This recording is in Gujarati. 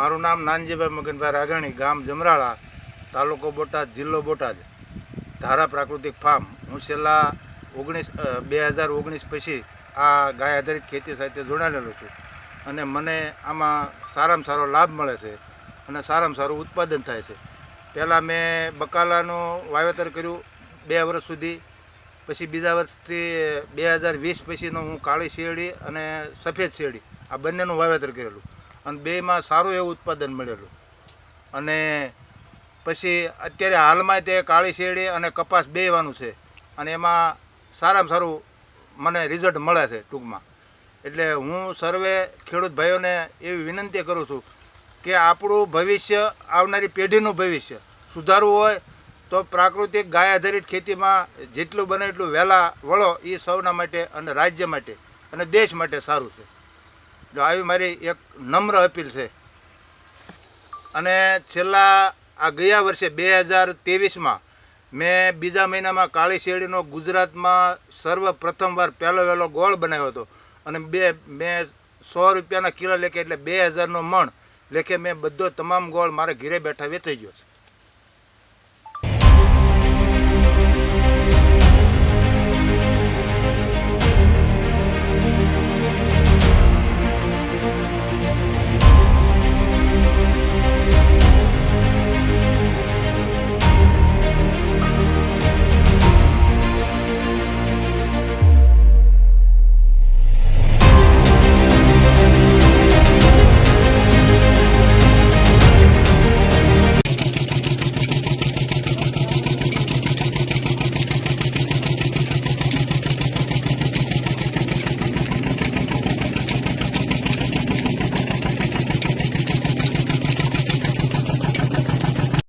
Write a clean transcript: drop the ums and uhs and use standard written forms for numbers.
મારું નામ નાનજીભાઈ મગનભાઈ રાઘાણી, ગામ જમરાળા, તાલુકો બોટાદ, જિલ્લો બોટાદ, ધારા પ્રાકૃતિક ફાર્મ. હું છેલ્લા 2019 પછી આ ગાય આધારિત ખેતી સાથે જોડાયેલો છું અને મને આમાં સારામાં સારો લાભ મળે છે અને સારામાં સારું ઉત્પાદન થાય છે. પહેલાં મેં બકાલાનું વાવેતર કર્યું 2 વર્ષ સુધી, પછી બીજા વર્ષથી 2020 પછીનું હું કાળી શેરડી અને સફેદ શેરડી આ બંનેનું વાવેતર કરેલું અને બેમાં સારું એવું ઉત્પાદન મળેલું. અને પછી અત્યારે હાલમાં તે કાળી શેરડી અને કપાસ બેવાનું છે અને એમાં સારામાં સારું મને રિઝલ્ટ મળે છે ટૂંકમાં. એટલે હું સર્વે ખેડૂત ભાઈઓને એવી વિનંતી કરું છું કે આપણું ભવિષ્ય, આવનારી પેઢીનું ભવિષ્ય સુધારવું હોય તો પ્રાકૃતિક ગાય આધારિત ખેતીમાં જેટલું બને એટલું વહેલા વળો. એ સૌના માટે અને રાજ્ય માટે અને દેશ માટે સારું છે. જો આવી મારી એક નમ્ર અપીલ છે. અને છેલ્લા આ ગયા વર્ષે 2023માં મેં બીજા મહિનામાં કાળી શેરડીનો ગુજરાતમાં સર્વપ્રથમવાર પહેલો વહેલો ગોળ બનાવ્યો હતો અને મેં 100 રૂપિયાના કિલો લેખે એટલે 2000નો મણ લેખે મેં બધો તમામ ગોળ મારે ઘરે બેઠા વેચાઈ ગયો છે.